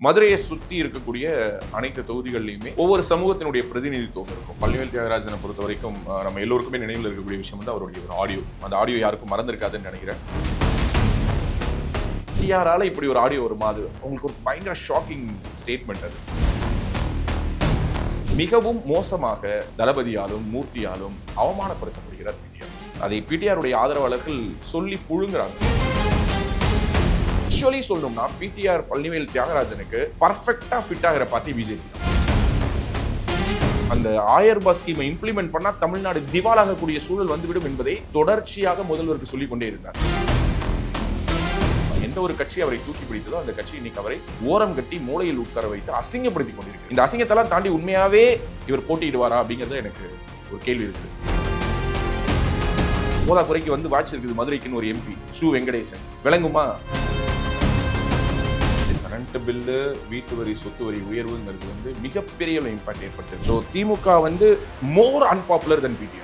மதுரையை சுத்தி இருக்கக்கூடிய அனைத்து தொகுதிகள்லையுமே ஒவ்வொரு சமூகத்தினுடைய பிரதிநிதித்துவம் இருக்கும். பழனிவேல் தியாகராஜனை பொறுத்த வரைக்கும் நம்ம எல்லோருக்குமே நினைவில் இருக்கக்கூடிய விஷயம் வந்து அவருடைய ஒரு ஆடியோ. அந்த ஆடியோ யாருக்கும் மறந்திருக்காதுன்னு நினைக்கிறேன். யாரால இப்படி ஒரு ஆடியோ வருமா? அது உங்களுக்கு ஒரு பயங்கர ஷாக்கிங் ஸ்டேட்மெண்ட். அது மிகவும் மோசமாக தளபதியாலும் மூர்த்தியாலும் அவமானப்படுத்தப்படுகிறார் பிடிஆர். அதை பிடிஆருடைய ஆதரவாளர்கள் சொல்லி புழுங்குறாங்க. ஆக்சுவலி சொல்லணும்னா பிடிஆர் பழனிவேல் தியாகராஜனுக்கு பர்ஃபெக்டா ஃபிட் ஆகிற பார்ட்டி பிஜேபி. அந்த 1000 ரூபாய் ஸ்கீமை இம்ப்ளிமெண்ட் பண்ணா தமிழ்நாடு திவாலாகக்கூடிய சூழல் வந்துவிடும் என்பதை தொடர்ச்சியாக முதல்வருக்கு சொல்லிக் கொண்டே இருந்தார். எந்த ஒரு கட்சி அவரை தூக்கி பிடித்ததோ அந்த கட்சி இன்னைக்கு அவரை ஓரம் கட்டி மூலையில் உட்கார வைத்து அசிங்கப்படுத்தி கொண்டிருக்கு. இந்த அசிங்கத்தெல்லாம் தாண்டி உண்மையாவே இவர் போட்டியிடுவாரா அப்படிங்கிறது எனக்கு ஒரு கேள்வி இருக்குது. போதா குறைக்கு வந்து வாட்ச் இருக்குது மதுரைக்குன்னு ஒரு MP Su Venkatesan விளங்குமா? Current bill, வீட்டு வரி, சொத்து வரி உயர்வுங்கிறது வந்து மிகப்பெரிய இம்பாக்ட் ஏற்படுத்துது. ஸோ திமுக வந்து மோர் அன்பாப்புலர் தென் பிடிஆர்.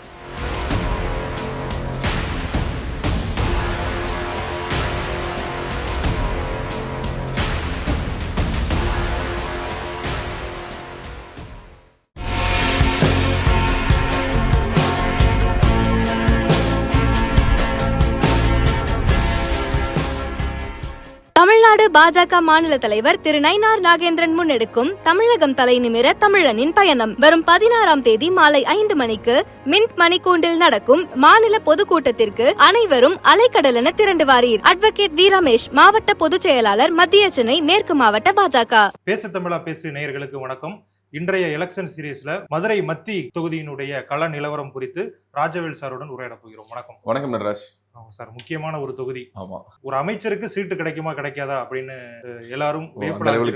தமிழ்நாடு பாஜக மாநில தலைவர் திரு நயினார் நாகேந்திரன் முன்னெடுக்கும் தமிழகம் தலை நிமிர தமிழனின் பயணம் வரும் 16ஆம் தேதி மாலை 5 மணிக்கு மின்ட் மணிக்கூண்டில் நடக்கும் மாநில பொதுக்கூட்டத்திற்கு அனைவரும் அலைக்கடலென திரண்டு வாரீர். அட்வொகேட் வி ரமேஷ், மாவட்ட பொதுச் செயலாளர், மத்திய சென்னை மேற்கு மாவட்ட பாஜக. பேசு தமிழா பேசு நேயர்களுக்கு வணக்கம். இன்றைய எலெக்ஷன் சீரீஸ்ல மதுரை மத்தி தொகுதியினுடைய கள நிலவரம் குறித்து ராஜவேல் சாருடன் உரையாட போகிறோம். வணக்கம். வணக்கம் நடராஜ். சார், முக்கியமான ஒரு தொகுதி. ஆமா, ஒரு அமைச்சருக்கு சீட்டு கிடைக்குமா கிடைக்காதா அப்படின்னு எல்லாரும்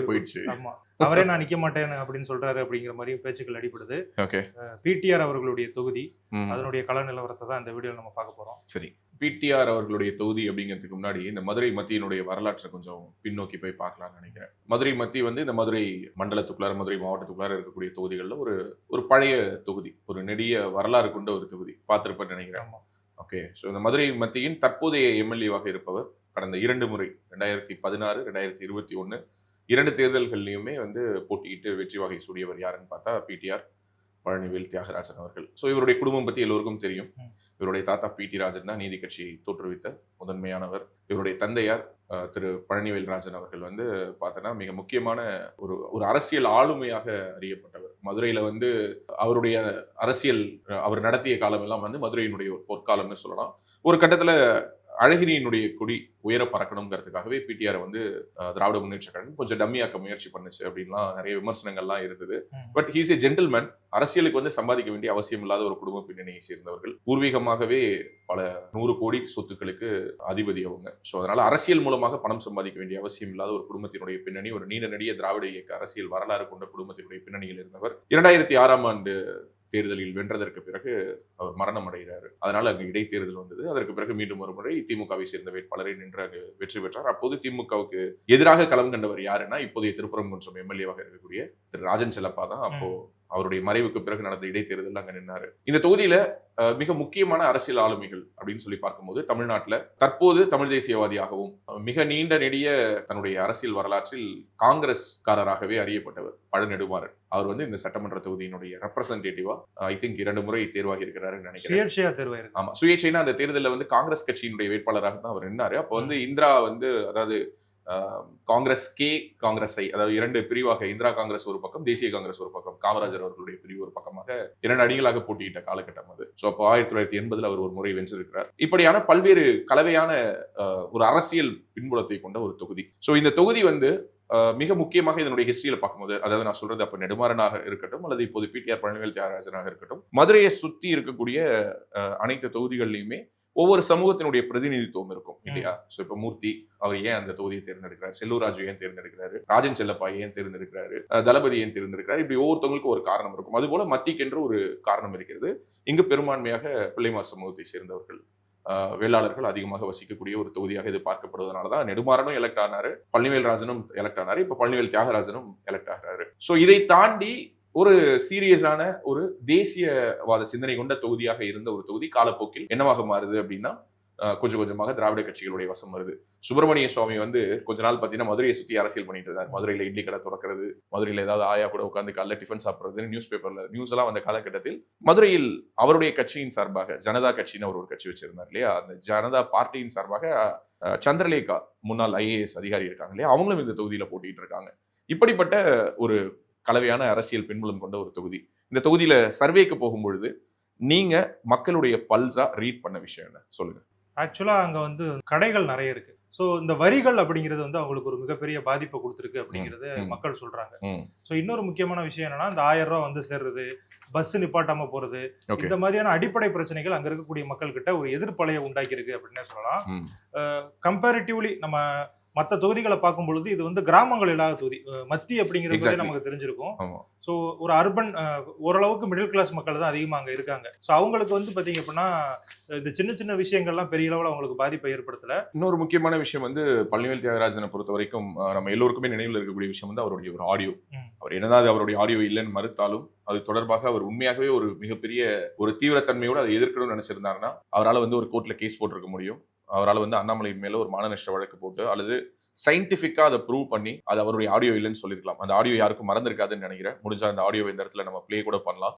போயிடுச்சு. ஆமா, அவரே நான் நிக்க மாட்டேன் அப்படின்னு சொல்றாரு அப்படிங்கிற மாதிரி பேச்சுக்கள் அடிபடுது. பிடிஆர் அவர்களுடைய தொகுதி, அதனுடைய கள நிலவரத்தை தான் இந்த வீடியோல நம்ம பார்க்க போறோம். சரி, பிடிஆர் அவர்களுடைய தொகுதி அப்படிங்கிறதுக்கு முன்னாடி இந்த மதுரை மத்தியினுடைய வரலாற்றை கொஞ்சம் பின்னோக்கி போய் பார்க்கலாம்னு நினைக்கிறேன். மதுரை மத்தி வந்து இந்த மதுரை மண்டலத்துக்குள்ளார, மதுரை மாவட்டத்துக்குள்ளார இருக்கக்கூடிய தொகுதிகளில் ஒரு பழைய தொகுதி, ஒரு நெடிய வரலாறு கொண்ட ஒரு தொகுதி. பார்த்திருப்பேன்னு நினைக்கிறேன். ஓகே, ஸோ இந்த மதுரை மத்தியின் தற்போதைய எம்எல்ஏவாக இருப்பவர் கடந்த 2 முறை 2016, 2021 2 தேர்தல்கள்லையுமே வந்து போட்டியிட்டு வெற்றி வாகை சூடியவர் யாருன்னு பார்த்தா பிடிஆர் பழனிவேல் தியாகராஜன் அவர்கள். ஸோ இவருடைய குடும்பம் பற்றி எல்லோருக்கும் தெரியும். இவருடைய தாத்தா பிடி ராஜன் தான் நீதி கட்சியை தோற்றுவித்த முதன்மையானவர். இவருடைய தந்தையார் திரு பழனிவேல் ராஜன் அவர்கள் வந்து பார்த்தோன்னா மிக முக்கியமான ஒரு அரசியல் ஆளுமையாக அறியப்பட்டவர். மதுரையில வந்து அவருடைய அரசியல் அவர் நடத்திய காலம் எல்லாம் வந்து மதுரையினுடைய ஒரு பொற்காலம்னு சொல்லலாம். ஒரு கட்டத்துல அழகிரியினுடைய கொடி உயர பறக்கணுங்கிறதுக்காகவே பிடிஆர் வந்து திராவிட முன்னேற்ற கழகம் கொஞ்சம் டம்மியாக்க முயற்சி பண்ணுச்சு அப்படின்லாம் நிறைய விமர்சனங்கள்லாம் இருந்தது. But he's a gentleman. அரசியலுக்கு வந்து சம்பாதிக்க வேண்டிய அவசியம் இல்லாத ஒரு குடும்ப பின்னணியை சேர்ந்தவர்கள். பூர்வீகமாகவே பல 100 கோடி சொத்துக்களுக்கு அதிபதி அவங்க. ஸோ அதனால அரசியல் மூலமாக பணம் சம்பாதிக்க வேண்டிய அவசியம் இல்லாத ஒரு குடும்பத்தினுடைய பின்னணி, ஒரு நீண்ட நெடிய திராவிட இயக்க அரசியல் வரலாறு கொண்ட குடும்பத்தினுடைய பின்னணியில் இருந்தவர். 2006ஆம் ஆண்டு தேர்தலில் வென்றதற்கு பிறகு அவர் மரணம் அடைகிறார். அதனால அங்கு இடைத்தேர்தல் வந்தது. அதற்கு பிறகு மீண்டும் ஒரு முறை திமுகவை சேர்ந்த வேட்பாளரை நின்று அங்கு வெற்றி பெற்றார். அப்போது திமுகவுக்கு எதிராக களம் கண்டவர் யாருன்னா இப்போதைய திருப்பரங்குன்றம் எம்எல்ஏவாக இருக்கக்கூடிய திரு ராஜன் செல்லப்பா தான். அப்போ அவருடைய மறைவுக்கு பிறகு நடந்த இடைத்தேர்தல் அங்க நின்னாரு. இந்த தொகுதியில மிக முக்கியமான அரசியல் ஆளுமைகள் அப்படின்னு சொல்லி பார்க்கும்போது தமிழ்நாட்டில் தற்போது தமிழ் தேசியவாதியாகவும் மிக நீண்ட நெடிய தன்னுடைய அரசியல் வரலாற்றில் காங்கிரஸ்காரராகவே அறியப்பட்டவர் பழநெடுமாறன். அவர் வந்து இந்த சட்டமன்ற தொகுதியினுடைய ரெப்ரசன்டேட்டிவா ஐ திங்க் 2 முறை தேர்வாகி இருக்கிறாருன்னு நினைக்கிறேன். ஆமா, சுயேட்சைனா அந்த தேர்தலில் வந்து காங்கிரஸ் கட்சியினுடைய வேட்பாளராக தான் அவர் நின்னாரு. அப்போ வந்து இந்திரா வந்து, அதாவது காங்கிரஸ் கே, காங்கிரஸ் ஐ, அதாவது 2 பிரிவாக, இந்திரா காங்கிரஸ் ஒரு பக்கம், தேசிய காங்கிரஸ் ஒரு பக்கம், காமராஜர் அவர்களுடைய பிரிவு ஒரு பக்கமாக 2 அணிகளாக போட்டியிட்ட காலகட்டம் அது. ஸோ அப்போ 1980 அவர் ஒரு முறை வென்றிருக்கிறார். இப்படியான பல்வேறு கலவையான ஒரு அரசியல் பின்புலத்தை கொண்ட ஒரு தொகுதி. ஸோ இந்த தொகுதி வந்து மிக முக்கியமாக இதனுடைய ஹிஸ்டரியில பார்க்கும்போது, அதாவது நான் சொல்றது அப்ப நெடுமாறனாக இருக்கட்டும் அல்லது இப்போது பிடிஆர் பழனிவேல் தியாகராஜனாக இருக்கட்டும், மதுரையை சுத்தி இருக்கக்கூடிய அனைத்து தொகுதிகள்லையுமே ஒவ்வொரு சமூகத்தினுடைய பிரதிநிதித்துவம் இருக்கும் இல்லையா? சோ இப்ப மூர்த்தி அவர் ஏன் அந்த தொகுதியை தேர்ந்தெடுக்கிறார், செல்லூர் ராஜு ஏன் தேர்ந்தெடுக்கிறாரு, ராஜன் செல்லப்பா ஏன் தேர்ந்தெடுக்கிறாரு, தளபதி ஏன் தேர்ந்தெடுக்கிறார், இப்படி ஒவ்வொருத்தவங்களுக்கும் ஒரு காரணம் இருக்கும். அது போல மத்திக்கென்று ஒரு காரணம் இருக்கிறது. இங்கு பெரும்பான்மையாக பிள்ளைமார் சமூகத்தை சேர்ந்தவர்கள், வேளாளர்கள் அதிகமாக வசிக்கக்கூடிய ஒரு தொகுதியாக இது பார்க்கப்படுவதனாலதான் நெடுமாறனும் எலெக்ட் ஆனாரு, பழனிவேல் ராஜனும் எலெக்ட் ஆனாரு, இப்ப பழனிவேல் தியாகராஜனும் எலெக்ட் ஆகிறாரு. சோ இதை தாண்டி ஒரு சீரியஸான ஒரு தேசியவாத சிந்தனை கொண்ட தொகுதியாக இருந்த ஒரு தொகுதி காலப்போக்கில் என்னவாக மாறுது அப்படின்னா கொஞ்சம் கொஞ்சமாக திராவிட கட்சிகளுடைய வசம் வருது. சுப்பிரமணிய சுவாமி வந்து கொஞ்ச நாள் பார்த்தீங்கன்னா மதுரையை சுற்றி அரசியல் பண்ணிட்டு இருந்தார். மதுரையில் இட்லி கடை திறக்கிறது, மதுரையில் ஏதாவது ஆயா கூட உட்காந்து காலைல டிஃபன் சாப்பிட்றது, நியூஸ் பேப்பர்ல நியூஸ் எல்லாம் வந்த காலகட்டத்தில் மதுரையில் அவருடைய கட்சியின் சார்பாக ஜனதா கட்சின்னு அவர் ஒரு கட்சி வச்சிருந்தார் இல்லையா, அந்த ஜனதா பார்ட்டியின் சார்பாக சந்திரலேகா முன்னாள் IAS அதிகாரி இருக்காங்க இல்லையா, அவங்களும் இந்த தொகுதியில போட்டிட்டு இருக்காங்க. இப்படிப்பட்ட ஒரு கலவையான அரசியல் பின்புலம் கொண்ட ஒரு தொகுதி. இந்த தொகுதியில சர்வேக்கு போகும்பொழுது நீங்க மக்களுடைய பல்ஸா ரீட் பண்ண விஷயம் என்ன சொல்லுங்க. ஆக்சுவலா அங்க வந்து கடைகள் நிறைய இருக்கு. ஸோ இந்த வரிகள் அப்படிங்கிறது வந்து அவங்களுக்கு ஒரு மிகப்பெரிய பாதிப்பை கொடுத்துருக்கு அப்படிங்கிறது மக்கள் சொல்றாங்க. ஸோ இன்னொரு முக்கியமான விஷயம் என்னன்னா, இந்த 1000 ரூபாய் வந்து சேர்றது, பஸ் நிப்பாட்டாம போறது, இந்த மாதிரியான அடிப்படை பிரச்சனைகள் அங்க இருக்கக்கூடிய மக்கள் கிட்ட ஒரு எதிர்ப்பலையை உண்டாக்கி இருக்கு அப்படின்னு சொல்லலாம். கம்பேரிட்டிவ்லி நம்ம மற்ற தொகுதிகளை பார்க்கும் பொழுது இது வந்து கிராமங்கள் இல்லாத தொகுதி. மத்தி அப்படிங்கிறது நமக்கு தெரிஞ்சிருக்கும். ஸோ ஒரு அர்பன் ஓரளவுக்கு மிடில் கிளாஸ் மக்கள் தான் அதிகமாக அங்கே இருக்காங்க. ஸோ அவங்களுக்கு வந்து பார்த்தீங்க அப்படின்னா இந்த சின்ன சின்ன விஷயங்கள்லாம் பெரிய அளவில் அவங்களுக்கு பாதிப்பை ஏற்படுத்தல. இன்னொரு முக்கியமான விஷயம் வந்து பழனிவேல் தியாகராஜனை பொறுத்த வரைக்கும் நம்ம எல்லோருக்குமே நினைவில் இருக்கக்கூடிய விஷயம் வந்து அவருடைய ஒரு ஆடியோ. அவர் என்னதான் அது அவருடைய ஆடியோ இல்லைன்னு மறுத்தாலும் அது தொடர்பாக அவர் உண்மையாகவே ஒரு மிகப்பெரிய ஒரு தீவிரத்தன்மையோடு அதை எதிர்க்கணும்னு நினைச்சிருந்தாருன்னா அவரால் வந்து ஒரு கோர்ட்ல கேஸ் போட்டிருக்க முடியும். அவரால் வந்து அண்ணாமலையின் மேல ஒரு மானநஷ்ட வழக்கு போட்டு அல்லது சயின்டிபிக்கா அதை ப்ரூவ் பண்ணி அது அவருடைய ஆடியோ இல்லைன்னு சொல்லிருக்கலாம். அந்த ஆடியோ யாருக்கும் மறந்துருக்காதுன்னு நினைக்கிறேன். முடிஞ்சா அந்த ஆடியோ இந்த இடத்துல நம்ம பிளே கூட பண்ணலாம்.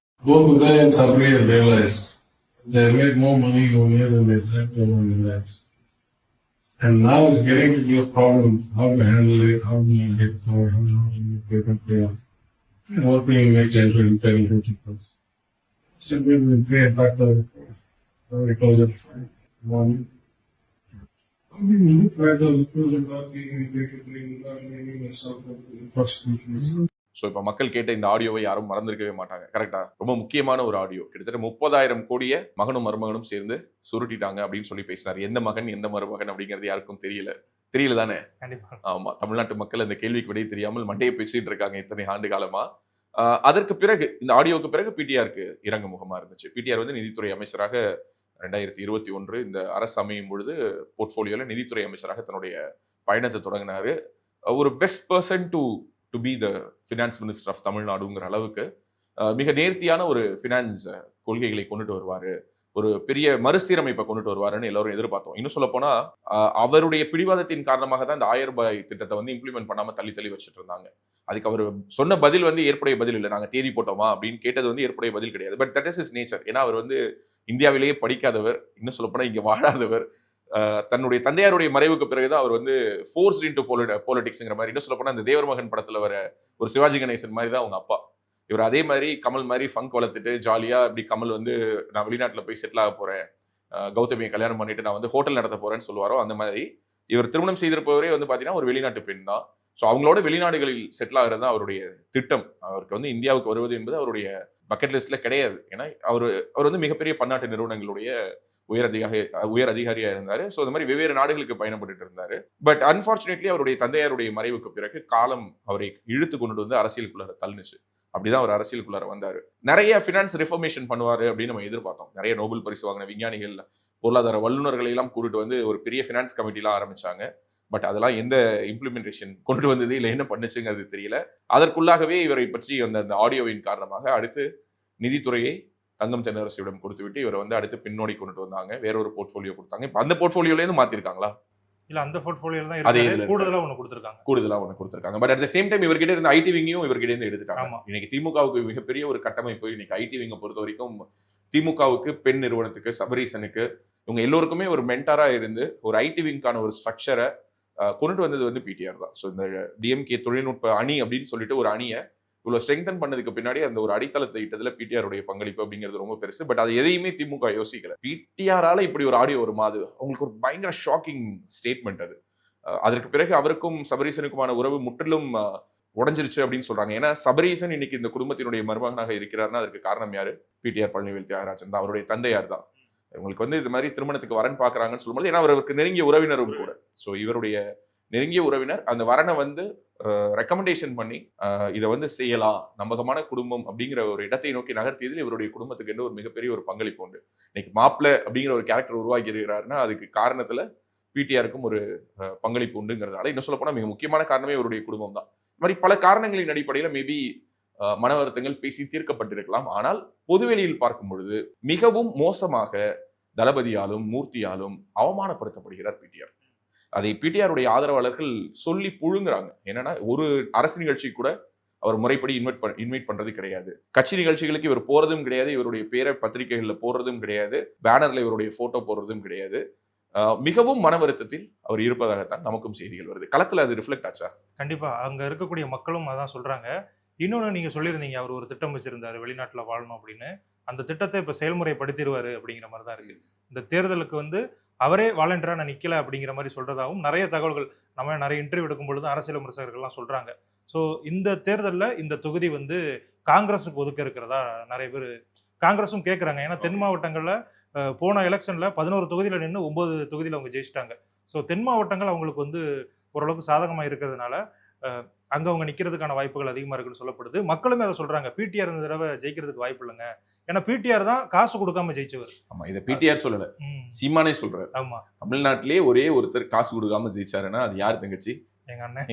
And now it's getting to be a problem how to handle it, how to make it, how to make it clear. And what we make it to 10-50%. So we will create back the because of one. So இப்போ மக்கள் கேட்ட இந்த ஆடியோவை யாரும் மறந்திருக்கவே மாட்டாங்க. கரெக்டா? ரொம்ப முக்கியமான ஒரு ஆடியோ. கிட்டத்தட்ட 30,000 கோடியை மகனும் மருமகனும் சேர்ந்து சுருட்டிட்டாங்க அப்படின்னு சொல்லி பேசினார். எந்த மகன் எந்த மருமகன் அப்படிங்கிறது யாருக்கும் தெரியல தானே? ஆமா, தமிழ்நாட்டு மக்கள் அந்த கேள்விக்கு விடையே தெரியாமல் மண்டையை பேசிட்டு இருக்காங்க இத்தனை ஆண்டு காலமா. அதற்கு பிறகு இந்த ஆடியோவுக்கு பிறகு பிடிஆருக்கு இறங்க முகமா இருந்துச்சு. பிடிஆர் வந்து நிதித்துறை அமைச்சராக 2021 இந்த அரசு அமையும் பொழுது போர்ட்போலியோல நிதித்துறை அமைச்சராக தன்னுடைய பயணத்தை தொடங்கினாரு. ஒரு best person to be the finance minister of தமிழ்நாடுங்கிற அளவுக்கு மிக நேர்த்தியான ஒரு ஃபினான்ஸ் கொள்கைகளை கொண்டுட்டு வருவாரு, ஒரு பெரிய மறுசீரமைப்பை கொண்டுட்டு வருவாருன்னு எல்லாரும் எதிர்பார்த்தோம். இன்னும் சொல்ல போனா அவருடைய பிடிவாதத்தின் காரணமாக தான் இந்த 1000 ரூபாய் திட்டத்தை வந்து இம்ப்ளிமெண்ட் பண்ணாம தள்ளி வச்சுட்டு இருந்தாங்க. அதுக்கு அவர் சொன்ன பதில் வந்து ஏற்புடைய பதில் இல்லை. நாங்க தேதி போட்டோமா அப்படின்னு கேட்டது வந்து ஏற்புடைய பதில் கிடையாது. But that is is nature. ஏன்னா அவர் வந்து இந்தியாவிலேயே படிக்காதவர், இன்னும் சொல்ல போனா இங்க வாழாதவர். தன்னுடைய தந்தையாருடைய மறைவுக்கு பிறகுதான் அவர் வந்து ஃபோர்ஸ்ட் இன்டு பாலிடிக்ஸ்ங்கிற மாதிரி, இன்னும் சொல்ல போனா இந்த தேவர் மகன் படத்துல வர ஒரு சிவாஜி கணேசன் மாதிரி தான் அவங்க அப்பா. இவர் அதே மாதிரி கமல் மாதிரி ஃபங்க் வளர்த்துட்டு ஜாலியா இப்படி கமல் வந்து நான் வெளிநாட்டுல போய் செட்டில் ஆக போறேன், கௌதமியை கல்யாணம் பண்ணிட்டு நான் வந்து ஹோட்டல் நடத்த போறேன்னு சொல்லுவாரோ அந்த மாதிரி இவர் திருமணம் செய்திருப்பவரே வந்து பாத்தீங்கன்னா ஒரு வெளிநாட்டு பெண் தான். ஸோ அவங்களோட வெளிநாடுகளில் செட்டில் ஆகிறது தான் அவருடைய திட்டம். அவருக்கு வந்து இந்தியாவுக்கு வருவது என்பது அவருடைய பக்கெட் லிஸ்ட்ல கிடையாது. ஏன்னா அவர் வந்து மிகப்பெரிய பன்னாட்டு நிறுவனங்களுடைய உயர் அதிகாரியா இருந்தாரு. ஸோ இந்த மாதிரி வெவ்வேறு நாடுகளுக்கு பயணப்பட்டு இருந்தாரு. பட் அன்பார்ச்சுனேட்லி அவருடைய தந்தையாருடைய மறைவுக்கு பிறகு காலம் அவரை இழுத்து கொண்டு வந்து அரசியலுக்குள்ளார தள்ளுச்சு. அப்படிதான் அவர் அரசியலுக்குள்ளார வந்தாரு. நிறைய ஃபினான்ஸ் ரிஃபர்மேஷன் பண்ணுவாரு அப்படின்னு நம்ம எதிர்பார்த்தோம். நிறைய நோபல் பரிசு வாங்கின விஞ்ஞானிகள், பொருளாதார வல்லுநர்களை எல்லாம் கூட்டிட்டு வந்து ஒரு பெரிய ஃபினான்ஸ் கமிட்டிலாம் ஆரம்பிச்சாங்க. பட் அதெல்லாம் எந்த இம்ப்ளிமெண்டேஷன் கொண்டு வந்தது இல்லை என்ன பண்ணுச்சுங்கிறது தெரியல. அதற்குள்ளாகவே இவரை பற்றி அந்த ஆடியோவின் காரணமாக அடுத்து நிதித்துறையை தங்கம் தென்னரசியிடம் கொடுத்து விட்டு இவரை வந்து அடுத்து பின்னோடி கொண்டு வந்தாங்க. வேற ஒரு போர்ட்போலியோ கொடுத்தாங்க. இப்ப அந்த போர்ட்போலியோல இருந்து மாத்திருக்காங்களா? இல்ல, அந்த போர்ட்போலியோல தான் இருக்கு. கூடுதலா ஒன்னு கொடுத்திருக்காங்க. But at the same time இவர்கிட்ட இருந்த ஐடி விங்கையும் இவர்கிட்ட இருந்து எடுத்துட்டாங்க. இன்னைக்கு திமுகவுக்கு மிகப்பெரிய ஒரு கட்டமைப்பு. இன்னைக்கு ஐடி விங்கை பொறுத்த வரைக்கும் திமுகவுக்கு, பெண் நிறுவனத்துக்கு, சபரீசனுக்கு, இவங்க எல்லோருக்குமே ஒரு மென்டாரா இருந்து ஒரு ஐடி விங்கான ஒரு ஸ்ட்ரக்சரை கொண்டு வந்தது வந்து பிடிஆர் தான். ஸோ இந்த டிஎம்கே தொழில்நுட்ப அணி அப்படின்னு சொல்லிட்டு ஒரு அணியை இவ்வளவு ஸ்ட்ரெங்தன் பண்ணதுக்கு பின்னாடி அந்த ஒரு அடித்தளத்தை இட்டதுல பிடிஆருடைய பங்களிப்பு அப்படிங்கிறது ரொம்ப பெருசு. பட் அது எதையுமே திமுக யோசிக்கல. பிடிஆரால இப்படி ஒரு ஆடியோ வருமா? அது அவங்களுக்கு ஒரு பயங்கர ஷாக்கிங் ஸ்டேட்மெண்ட் அது. அதற்கு பிறகு அவருக்கும் சபரீசனுக்குமான உறவு முற்றிலும் உடஞ்சிருச்சு அப்படின்னு சொல்றாங்க. ஏன்னா சபரீசன் இன்னைக்கு இந்த குடும்பத்தினுடைய மருமகனாக இருக்கிறாருன்னா அதற்கு காரணம் யாரு? பிடிஆர் பழனிவேல் தியாகராஜன் தான். அவருடைய தந்தையார் தான். இவங்களுக்கு வந்து இது மாதிரி திருமணத்துக்கு வரன் பாக்குறாங்கன்னு சொல்லும்போது, ஏன்னா அவருக்கு நெருங்கிய உறவினரும் கூட. ஸோ இவருடைய நெருங்கிய உறவினர் அந்த வரனை வந்து ரெக்கமெண்டேஷன் பண்ணி இதை வந்து செய்யலாம், நம்பகமான குடும்பம் அப்படிங்கிற ஒரு இடத்தை நோக்கி நகர்த்தியதில் இவருடைய குடும்பத்துக்கு என்று ஒரு மிகப்பெரிய ஒரு பங்களிப்பு உண்டு. இன்னைக்கு மாப்பிள்ளை அப்படிங்கிற ஒரு கேரக்டர் உருவாக்கி இருக்கிறாருன்னா அதுக்கு காரணத்துல பிடிஆருக்கும் ஒரு பங்களிப்பு உண்டுங்கிறதுனால, இன்னும் சொல்ல போனா மிக முக்கியமான காரணமே இவருடைய குடும்பம் தான். இந்த மாதிரி பல காரணங்களின் அடிப்படையில மேபி மன வருத்தங்கள் பேசி தீர்க்கப்பட்டிருக்கலாம். ஆனால் பொதுவெளியில் பார்க்கும் பொழுது மிகவும் மோசமாக தளபதியாலும் மூர்த்தியாலும் அவமானப்படுத்தப்படுகிறார் பிடிஆர். அதை பிடிஆருடைய ஆதரவாளர்கள் சொல்லி புழுங்குறாங்க. என்னன்னா ஒரு அரசு நிகழ்ச்சி கூட அவர் முறைப்படி இன்வைட் பண்றது கிடையாது. கட்சி நிகழ்ச்சிகளுக்கு இவர் போறதும் கிடையாது. இவருடைய பேரை பத்திரிகைகள்ல போடுறதும் கிடையாது. பேனர்ல இவருடைய போட்டோ போடுறதும் கிடையாது. மிகவும் மன வருத்தத்தில் அவர் இருப்பதாகத்தான் நமக்கும் செய்திகள் வருது. களத்துல அது ரிஃப்ளெக்ட் ஆச்சா? கண்டிப்பா அங்க இருக்கக்கூடிய மக்களும் அதான் சொல்றாங்க. இன்னொன்னு நீங்க சொல்லியிருந்தீங்க, அவர் ஒரு திட்டம் வச்சிருந்தாரு வெளிநாட்டுல வாழணும் அப்படின்னு. அந்த திட்டத்தை இப்ப செயல்முறைப்படுத்திடுவாரு அப்படிங்கிற மாதிரி தான் இருக்கு. இந்த தேர்தலுக்கு அவரே வாலண்டியரா நான் நிக்கல அப்படிங்கிற மாதிரி சொல்றதாகவும் நிறைய தகவல்கள் நம்ம நிறைய இன்டர்வியூ எடுக்கும் பொழுது அரசியல் விமர்சகர்கள்லாம் சொல்றாங்க. ஸோ இந்த தேர்தலில் இந்த தொகுதி காங்கிரஸுக்கு ஒதுக்க இருக்கிறதா நிறைய பேர் காங்கிரஸும் கேட்குறாங்க. ஏன்னா தென் மாவட்டங்களில் போன எலெக்ஷனில் 11 தொகுதியில் நின்று 9 தொகுதியில் அவங்க ஜெயிச்சிட்டாங்க. ஸோ தென் மாவட்டங்கள் அவங்களுக்கு ஓரளவுக்கு சாதகமாக இருக்கிறதுனால அங்கே அவங்க நிற்கிறதுக்கான வாய்ப்புகள் அதிகமாக இருக்குன்னு சொல்லப்படுது. மக்களுமே அதை சொல்கிறாங்க, பிடிஆர் இந்த தடவை ஜெயிக்கிறதுக்கு வாய்ப்பு இல்லைங்க. ஏன்னா பிடிஆர் தான் காசு கொடுக்காம ஜெயிச்சவர். ஆமா, இதை பிடிஆர் சொல்லல, சீமானே சொல்றாரு. ஆமா, தமிழ்நாட்டிலேயே ஒரே ஒருத்தர் காசு கொடுக்காம ஜெயிச்சாருன்னா அது யார் தங்கச்சி?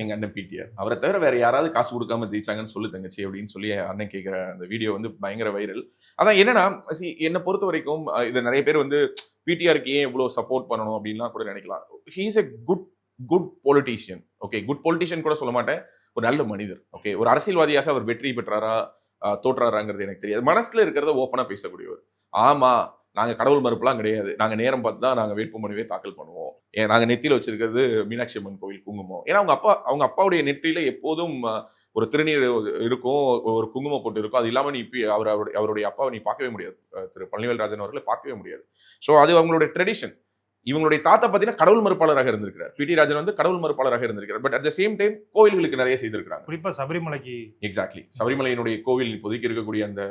எங்க அண்ணன் பிடிஆர். அவரை தவிர வேற யாராவது காசு கொடுக்காம ஜெயிச்சாங்கன்னு சொல்லு தங்கச்சி அப்படின்னு சொல்லி அண்ணன் கேட்கிற அந்த வீடியோ பயங்கர வைரல். அதான் என்னன்னா, என்னை பொறுத்த வரைக்கும் இதை நிறைய பேர் பிடிஆருக்கு ஏன் இவ்வளவு சப்போர்ட் பண்ணணும் அப்படின்லாம் கூட நினைக்கலாம். He is a good politician. Okay, good politician கூட சொல்ல மாட்டேன், ஒரு நல்ல மனிதர். ஓகே, ஒரு அரசியல்வாதியாக அவர் வெற்றி பெற்றாரா தோற்றாராங்கிறது எனக்கு தெரியாது. மனசுல இருக்கிறத ஓப்பனா பேசக்கூடியவர். ஆமா, நாங்க கடவுள் மறுப்புலாம் கிடையாது, நாங்க நேரம் பார்த்து தான் நாங்க வேட்புமனுவே தாக்கல் பண்ணுவோம். நாங்க நெத்தியில வச்சிருக்கிறது மீனாட்சி அம்மன் கோவில் குங்குமம். ஏன்னா அவங்க அப்பாவுடைய நெற்றியில எப்போதும் ஒரு திருநீர் இருக்கும், ஒரு குங்குமம் போட்டு இருக்கும். அது இல்லாம நீ அவருடைய அப்பாவை நீ பார்க்கவே முடியாது, திரு பழனிவேல்ராஜன் அவர்களை பார்க்கவே முடியாது. ஸோ அது அவங்களுடைய ட்ரெடிஷன். இவங்களுடைய தாத்தா பார்த்தீங்கன்னா கடவுள் மறுப்பாளராக இருந்திருக்கிறார். பிடி ராஜன் கடவுள் மறுப்பாளராக இருந்திருக்கிறார். But at the same time கோவில்களுக்கு நிறைய செய்திருக்கிறாங்க. குறிப்பா சபரிமலைக்கு. எக்ஸாக்ட்லி, சபரிமலையினுடைய கோவில் இப்போதைக்கு இருக்கக்கூடிய அந்த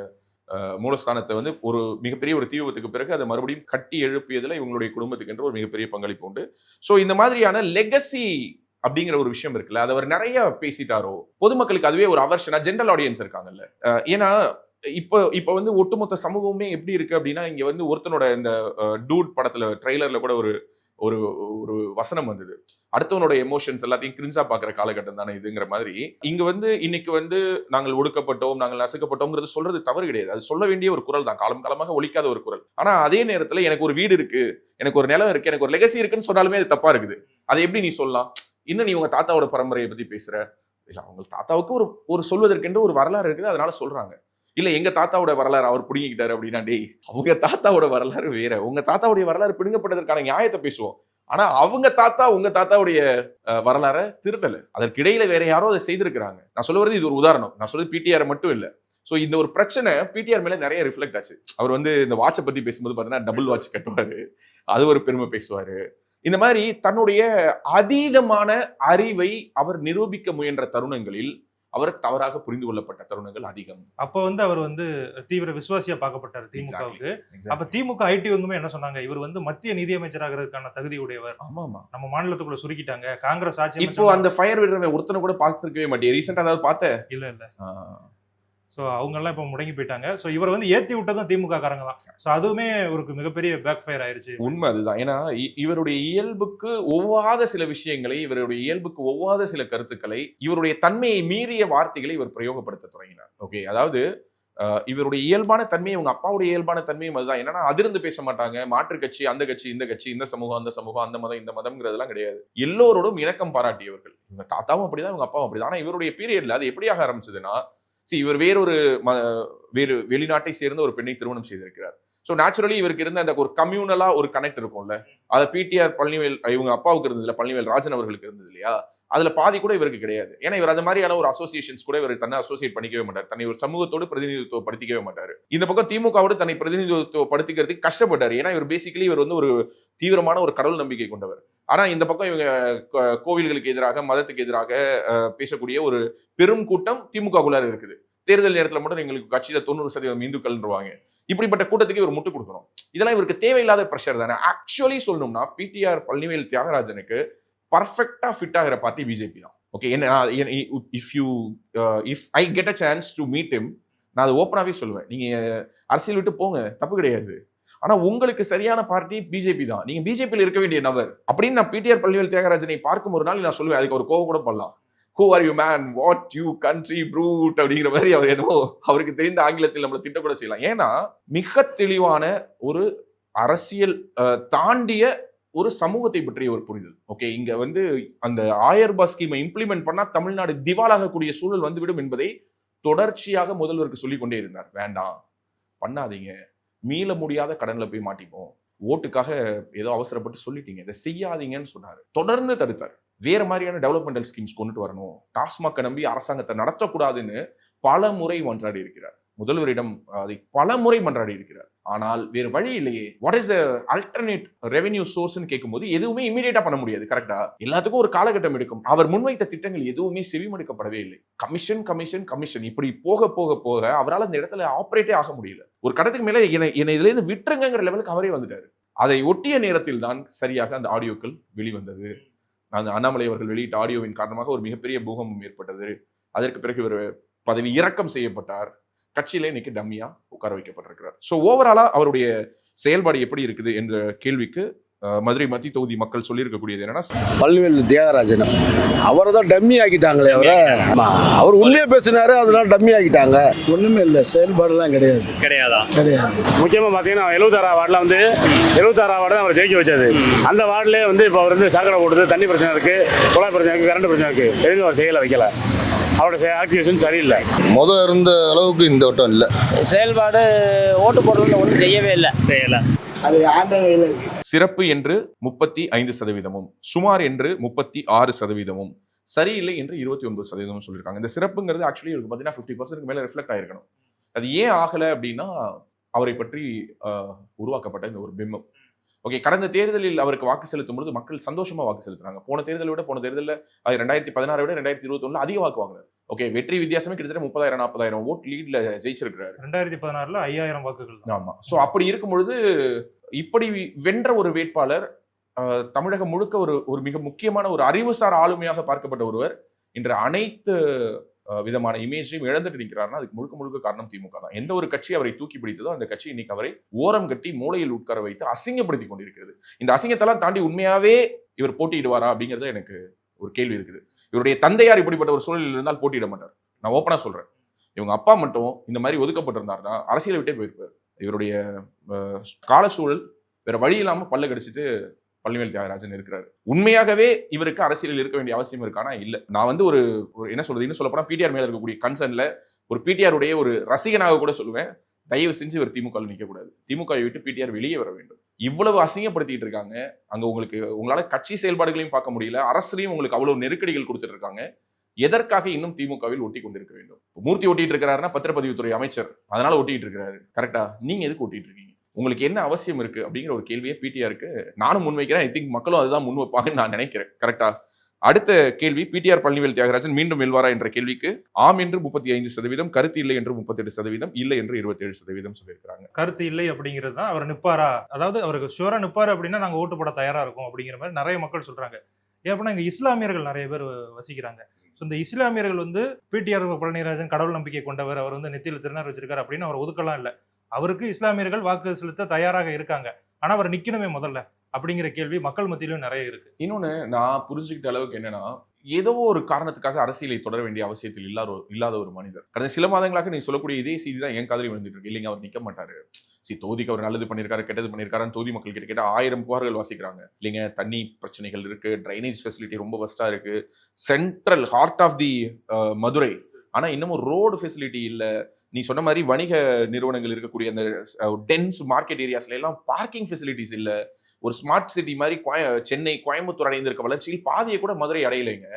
மூலஸ்தானத்தை ஒரு மிகப்பெரிய ஒரு தீ விபத்துக்கு பிறகு அதை மறுபடியும் கட்டி எழுப்பியதுல இவங்களுடைய குடும்பத்துக்கு என்று ஒரு மிகப்பெரிய பங்களிப்பு உண்டு. ஸோ இந்த மாதிரியான லெகசி அப்படிங்கிற ஒரு விஷயம் இருக்குல்ல, அதை அவர் நிறைய பேசிட்டாரோ, பொதுமக்களுக்கு அதுவே ஒரு அவர்ஷனா, ஜென்ரல் ஆடியன்ஸ் இருக்காங்கல்ல. ஏன்னா இப்ப ஒட்டுமொத்த சமூகமே எப்படி இருக்கு அப்படின்னா, இங்க ஒருத்தனோட இந்த டூட் படத்துல ட்ரெய்லர்ல கூட ஒரு ஒரு ஒரு வசனம் வந்தது, அடுத்தவனோட எமோஷன்ஸ் எல்லாத்தையும் கிரிஞ்சா பாக்குற காலகட்டம் தானே இதுங்கிற மாதிரி. இங்க இன்னைக்கு நாங்கள் ஒடுக்கப்பட்டோம், நாங்கள் நசுக்கப்பட்டோம்ங்கிறது சொல்றது தவறு கிடையாது. அது சொல்ல வேண்டிய ஒரு குரல் தான், காலம் காலமாக ஒலிக்காத ஒரு குரல். ஆனா அதே நேரத்துல எனக்கு ஒரு வீடு இருக்கு, எனக்கு ஒரு நிலம் இருக்கு, எனக்கு ஒரு லெகசி இருக்குன்னு சொன்னாலுமே அது தப்பா இருக்குது. அதை எப்படி நீ சொல்லலாம்? இன்னும் நீ உங்க தாத்தாவோட பரம்பரையை பத்தி பேசுற, இல்ல அவங்க தாத்தாவுக்கு ஒரு சொல்வதற்கென்று ஒரு வரலாறு இருக்குது, அதனால சொல்றாங்க. இல்ல எங்க தாத்தாவோட வரலாறு அவர் பிடுங்கிக்கிட்டாரு அப்படின்னா, டேய் அவங்க தாத்தாவோட வரலாறு வேற, உங்க தாத்தாவுடைய வரலாறு பிடுங்கப்பட்டதற்கான நியாயத்தை பேசுவோம். ஆனா அவங்க தாத்தா உங்க தாத்தாவுடைய வரலாறை திருடல, அதற்கிடையில வேற யாரோ அதை செய்திருக்கிறாங்க. நான் சொல்ல வரது இது ஒரு உதாரணம், நான் சொல்றது பிடிஆர் மட்டும் இல்ல. ஸோ இந்த ஒரு பிரச்சனை பிடிஆர் மேல நிறைய ரிஃப்ளெக்ட் ஆச்சு. அவர் இந்த வாட்சை பத்தி பேசும்போது பாத்தீங்கன்னா டபுள் வாட்ச் கட்டுவாரு, அது ஒரு பெருமை பேசுவாரு. இந்த மாதிரி தன்னுடைய அதீதமான அறிவை அவர் நிரூபிக்க முயன்ற தருணங்களில் அவர் தவறாக புரிந்து கொள்ளப்பட்ட தருணங்கள் அதிகம். அப்ப அவர் தீவிர விசுவாசியா பார்க்கப்பட்டார் திமுகவுக்கு. அப்ப திமுக ஐடி வங்குமே என்ன சொன்னாங்க, இவர் மத்திய நிதியமைச்சராகிறதுக்கான தகுதி உடையவர். ஆமா, நம்ம மாநிலத்துக்குள்ள சுருக்கிட்டாங்க, காங்கிரஸ் ஆட்சி. இப்போ அந்த ஃபயர் விடுறவன் ஒருத்தனை கூட பார்த்துருக்கவே மாட்டேன். ரீசெண்டா அதாவது பார்த்தேன் இல்ல. ஸோ அவங்கெல்லாம் இப்போ முடங்கி போயிட்டாங்க. ஸோ இவர் ஏற்றி விட்டதும் திமுக காரங்க தான். ஸோ அதுவுமே ஒரு மிகப்பெரிய பேக் ஃபயர் ஆயிடுச்சு. உண்மை அதுதான். ஏன்னா இவருடைய இயல்புக்கு ஒவ்வாத சில விஷயங்களை, இவருடைய இயல்புக்கு ஒவ்வாத சில கருத்துக்களை, இவருடைய தன்மையை மீறிய வார்த்தைகளை இவர் பிரயோகப்படுத்த தொடங்கினார். ஓகே, அதாவது இவருடைய இயல்பான தன்மை, இவங்க அப்பாவுடைய இயல்பான தன்மையும் அதுதான். என்னன்னா அதிர்ந்து பேச மாட்டாங்க, மாற்று கட்சி, அந்த கட்சி, இந்த கட்சி, இந்த சமூகம், அந்த சமூகம், அந்த மதம், இந்த மதம்ங்கிறதுலாம் கிடையாது. எல்லோரோடும் இணக்கம் பாராட்டியவர்கள். இவங்க தாத்தாவும் அப்படிதான், இவங்க அப்பாவும் அப்படிதான். ஆனா இவருடைய பீரியட்ல அது எப்படியாக ஆரம்பிச்சதுன்னா, இவர் வேறு வெளிநாட்டை சேர்ந்த ஒரு பெண்ணை திருமணம் செய்திருக்கிறார். ஸோ நேச்சுரலி இவருக்கு இருந்த அந்த ஒரு கம்யூனலா ஒரு கனெக்ட் இருக்கும்ல, அதை பிடிஆர் பழனிவேல் இவங்க அப்பாவுக்கு இருந்தது, பழனிவேல் ராஜன் அவர்களுக்கு இருந்தது இல்லையா, அதுல பாதி கூட இவருக்கு கிடையாது. ஏன்னா இவர் அந்த மாதிரியான ஒரு அசோசியேஷன்ஸ் கூட இவர் தன்னை அசோசியேட் பண்ணிக்கவே மாட்டார், தன்னை ஒரு சமூகத்தோடு பிரதிநிதித்துவப்படுத்திக்கவே மாட்டார். இந்த பக்கம் திமுகவோடு தன்னை பிரதிநிதித்துவப்படுத்திக்கிறதுக்கு கஷ்டப்பட்டார். ஏன்னா இவர் பேசிக்கலி இவர் ஒரு தீவிரமான ஒரு கடவுள் நம்பிக்கை கொண்டவர். ஆனா இந்த பக்கம் இவங்க கோவில்களுக்கு எதிராக, மதத்துக்கு எதிராக பேசக்கூடிய ஒரு பெரும் கூட்டம் திமுகக்குள்ளார இருக்குது. தேர்தல் நேரத்தில் மட்டும் எங்களுக்கு கட்சியில 90% இந்துக்கள்ன்றவாங்க. இப்படிப்பட்ட கூட்டத்துக்கு இவர் முட்டு கொடுக்கணும். இதெல்லாம் இவருக்கு தேவையில்லாத பிரஷர் தானே. ஆக்சுவலி சொல்லணும்னா பிடிஆர் பழனிவேல் தியாகராஜனுக்கு பர்ஃபெக்டா ஃபிட் ஆகிற பார்ட்டி பிஜேபி தான். Okay, if I get a chance to meet him, நான் அதை ஓப்பனாவே சொல்லுவேன், நீங்க அரசியல் விட்டு போங்க, தப்பு கிடையாது. ஆனா உங்களுக்கு சரியான பார்ட்டி பிஜேபி தான், நீங்க பிஜேபியில் இருக்க வேண்டிய நபர் அப்படின்னு நான் பிடிஆர் பழனிவேல் தியாகராஜனை பார்க்கும் ஒரு நாள் நான் சொல்லுவேன். அதுக்கு ஒரு கோவம் கூட பண்ணலாம். Who are you man? What you country brute அப்படிங்கிற மாதிரி அவர் என்னவோ அவருக்கு தெரிந்த ஆங்கிலத்தில் நம்மளை திட்டக்கூட செய்யலாம். ஏன்னா மிக தெளிவான ஒரு அரசியல் தாண்டிய ஒரு சமூகத்தை பற்றிய ஒரு புரிதல். ஓகே, இங்க வந்து அந்த 1000 ரூபாய் ஸ்கீமை இம்ப்ளிமெண்ட் பண்ணா தமிழ்நாடு திவாலாகக்கூடிய சூழல் வந்துவிடும் என்பதை தொடர்ச்சியாக முதல்வருக்கு சொல்லிக் கொண்டே இருந்தார். வேண்டாம், பண்ணாதீங்க, மீள முடியாத கடன்ல போய் மாட்டிப்போம், ஓட்டுக்காக ஏதோ அவசரப்பட்டு சொல்லிட்டீங்க, இதை செய்யாதீங்கன்னு சொன்னாரு. தொடர்ந்து தடுத்தார். வேற மாதிரியான டெவலப்மெண்டல் ஸ்கீம்ஸ் கொண்டுட்டு வரணும், டாஸ்மாக நம்பி அரசாங்கத்தை நடத்தக்கூடாதுன்னு பல முறை மன்றாடி இருக்கிறார். முதல்வரிடம் அதை பல முறை மன்றாடி இருக்கிறார். ஆனால் வேறு வழி இல்லையே. What is the alternate revenue சோர்ஸ்னு கேட்கும்போது எதுவுமே இமீடியட்டா பண்ண முடியாது. கரெக்டா? எல்லாத்துக்கும் ஒரு காலகட்டம் எடுக்கும். அவர் முன்வைத்த திட்டங்கள் எதுவுமே செவிமடுக்கப்படவே இல்லை. கமிஷன் கமிஷன் கமிஷன் இப்படி போக போக போக அவரால் அந்த இடத்துல ஆப்ரேட்டே ஆக முடியல. ஒரு கட்டத்துக்கு மேல என்னை இதுல இருந்து விட்டுருங்கிற லெவலுக்கு அவரே வந்துட்டாரு. அதை ஒட்டிய நேரத்தில் தான் சரியாக அந்த ஆடியோக்கள் வெளிவந்தது. அந்த அண்ணாமலை அவர்கள் வெளியிட்ட ஆடியோவின் காரணமாக ஒரு மிகப்பெரிய பூகம்பம் ஏற்பட்டது. அதற்கு பிறகு இவர் பதவி இறக்கம் செய்யப்பட்டார். கட்சியிலே இன்னைக்கு டம்மியா உட்கார வைக்கப்பட்டிருக்கிறார். ஸோ ஓவராலா அவருடைய செயல்பாடு எப்படி இருக்குது என்ற கேள்விக்கு மதுரை மத்திய தொகுதி மக்கள் சொல்லியிருக்கக்கூடியது என்னன்னா, பழனிவேல் தியாகராஜன் அவரை தான் டம்மி ஆக்கிட்டாங்களே. அவர் உண்மையே பேசினாரு, அதெல்லாம் டம்மி ஆக்கிட்டாங்க. ஒண்ணுமே இல்லை, செயல்பாடுலாம் கிடையாது. முக்கியமாக பார்த்தீங்கன்னா 76 வார்டில் வந்து 76 வார்டு தான் அவர் ஜெயிக்க வச்சது. அந்த வார்டிலே வந்து இப்போ அவர் வந்து சாக்கடை போடுது, தண்ணி பிரச்சனை இருக்கு, குழாய் பிரச்சனை இருக்கு, கரண்ட் பிரச்சனை இருக்கு. எதுவும் அவர் செய்யலை, வைக்கல. அவரோட ஆக்டிவேஷன் சரியில்லை. இருந்த அளவுக்கு இந்த வட்டம் இல்லை. செயல்பாடு ஓட்டு போடுறது ஒன்றும் செய்யவே இல்லை. சிறப்பு என்று 35%, சுமார் என்று 36%, சரியில்லை என்று 29% சொல்லியிருக்காங்க. இந்த சிறப்புங்கிறது ஆக்சுவலி இருக்கு பார்த்தீங்கன்னா 50% மேல ரிஃப்ளெக்ட் ஆயிருக்கணும். அது ஏன் ஆகலை அப்படின்னா அவரை பற்றி உருவாக்கப்பட்ட இந்த ஒரு பிம்பம். ஓகே, கடந்த தேர்தலில் அவருக்கு வாக்கு செலுத்தும் பொழுது மக்கள் சந்தோஷமா வாக்கு செலுத்துறாங்க. போன தேர்தலில் 2016 விட 2021 அதிக வாக்கு வாங்கல. ஓகே, வெற்றி வித்தியாசமே கிட்டத்தட்ட 30,000-40,000 ஓட் லீட்ல ஜெயிச்சிருக்கிறாரு. 2016ல 5000 வாக்குகள். ஆமா. சோ அப்படி இருக்கும் பொழுது இப்படி வென்ற ஒரு வேட்பாளர் தமிழகம் முழுக்க ஒரு மிக முக்கியமான ஒரு அறிவுசார் ஆளுமையாக பார்க்கப்பட்ட ஒருவர் இன்று அனைத்து விதமான இமேஜையும் இழந்துட்டு நிற்கிறாருன்னா அதுக்கு முழுக்க முழுக்க காரணம் திமுக தான். எந்த ஒரு கட்சி அவரை தூக்கி பிடித்ததோ அந்த கட்சி இன்னைக்கு அவரை ஓரம் கட்டி மூலையில் உட்கார வைத்து அசிங்கப்படுத்தி கொண்டிருக்கிறது. இந்த அசிங்கத்தெல்லாம் தாண்டி உண்மையாவே இவர் போட்டியிடுவாரா அப்படிங்கிறது எனக்கு ஒரு கேள்வி இருக்குது. இவருடைய தந்தையார் இப்படிப்பட்ட ஒரு சூழலில் இருந்தால் போட்டியிட மாட்டார். நான் ஓப்பனா சொல்றேன். இவங்க அப்பா மட்டும் இந்த மாதிரி ஒதுக்கப்பட்டிருந்தாருன்னா அரசியலை விட்டே போயிருப்பார். இவருடைய கால சூழல் வேற வழி இல்லாம பல்ல கடிச்சிட்டு பழனிவேல் தியாகராஜன் இருக்கிறாரு. உண்மையாகவே இவருக்கு அரசியலில் இருக்க வேண்டிய அவசியம் இருக்கானா? இல்ல. நான் வந்து ஒரு என்ன சொல்றது, இன்னும் சொல்ல போனா பிடிஆர் மேல இருக்கக்கூடிய கன்சர்ன்ல ஒரு பிடிஆர் உடைய ஒரு ரசிகனாக கூட சொல்லுவேன், தயவு செஞ்சு இவர் திமுக நிக்க கூடாது. திமுக விட்டு பிடிஆர் வெளியே வர வேண்டும். இவ்வளவு அசிங்கப்படுத்திட்டு இருக்காங்க. அங்க உங்களால கட்சி செயல்பாடுகளையும் பார்க்க முடியல, அரசுலையும் உங்களுக்கு அவ்வளவு நெருக்கடிகள் கொடுத்துட்டு இருக்காங்க. எதற்காக இன்னும் திமுகவில் ஒட்டி கொண்டிருக்க வேண்டும்? மூர்த்தி ஒட்டிட்டு இருக்கிறாருன்னா பத்திரப்பதிவுத்துறை அமைச்சர், அதனால ஒட்டிட்டு இருக்காரு. கரெக்டா? நீங்க எதுக்கு ஒட்டிட்டு இருக்கீங்க? உங்களுக்கு என்ன அவசியம் இருக்கு அப்படிங்கிற ஒரு கேள்வியை பிடிஆருக்கு நானும் முன்வைக்கிறேன். ஐ திங்க் மக்களும் அதுதான் முன்வைப்பாங்கன்னு நான் நினைக்கிறேன். கரெக்டா? அடுத்த கேள்வி, பிடிஆர் பழனிவேல் தியாகராஜன் மீண்டும் வெல்வாரா என்ற கேள்விக்கு ஆம் என்று 35%, கருத்து இல்லை என்று 38%, இல்லை என்று 27% சொல்லியிருக்காங்க. கருத்து இல்லை அப்படிங்கிறது தான் அவர் நிப்பாரா, அதாவது அவருக்கு ஷுவரா நிப்பாரு அப்படின்னா நாங்க ஓட்டு போட தயாரா இருக்கும் அப்படிங்கிற மாதிரி நிறைய மக்கள் சொல்றாங்க. ஏன்னா இங்க இஸ்லாமியர்கள் நிறைய பேர் வசிக்கிறாங்க. ஸோ இந்த இஸ்லாமியர்கள் வந்து பிடிஆர் பழனிராஜன் கடவுள் நம்பிக்கை கொண்டவர், அவர் வந்து நெத்தியில் திருநார் வச்சிருக்காரு அப்படின்னு அவர் ஒதுக்கலாம் இல்லை. அவருக்கு இஸ்லாமியர்கள் வாக்கு செலுத்த தயாராக இருக்காங்க. ஆனா அவர் நிக்கணுமே முதல்ல அப்படிங்கிற கேள்வி மக்கள் மத்தியிலும் நிறைய இருக்கு. இன்னொன்னு நான் புரிஞ்சுக்கிட்ட அளவுக்கு என்னன்னா, ஏதோ ஒரு காரணத்துக்காக அரசியலை தொடர வேண்டிய அவசியத்தில் இல்லாத ஒரு மனிதர். கடந்த சில மாதங்களாக நீ சொல்லக்கூடிய இதே செய்தி தான் என் காதலி வந்துட்டு இருக்கு. இல்லைங்க அவர் நிக்க மாட்டாரு, தொகுதிக்கு அவர் நல்லது பண்ணியிருக்காரு கெட்டது பண்ணியிருக்காருன்னு தொகுதி மக்கள் கிட்ட கேட்ட 1000 புகார்கள் வாசிக்கிறாங்க. இல்லைங்க தண்ணி பிரச்சனைகள் இருக்கு, ட்ரைனேஜ் ஃபெசிலிட்டி ரொம்ப வஸ்டா இருக்கு, central heart of the Madurai, ஆனா இன்னமும் ரோடு ஃபெசிலிட்டி இல்ல. நீ சொன்ன மாதிரி வணிக நிறுவனங்கள் இருக்கக்கூடிய அந்த டென்ஸ் மார்க்கெட் ஏரியாஸ்ல எல்லாம் பார்க்கிங் ஃபெசிலிட்டிஸ் இல்ல. ஒரு ஸ்மார்ட் சிட்டி மாதிரி சென்னை கோயம்புத்தூர் அடைந்திருக்க வளர்ச்சியில் பாதியை கூட மதுரை அடையலைங்க.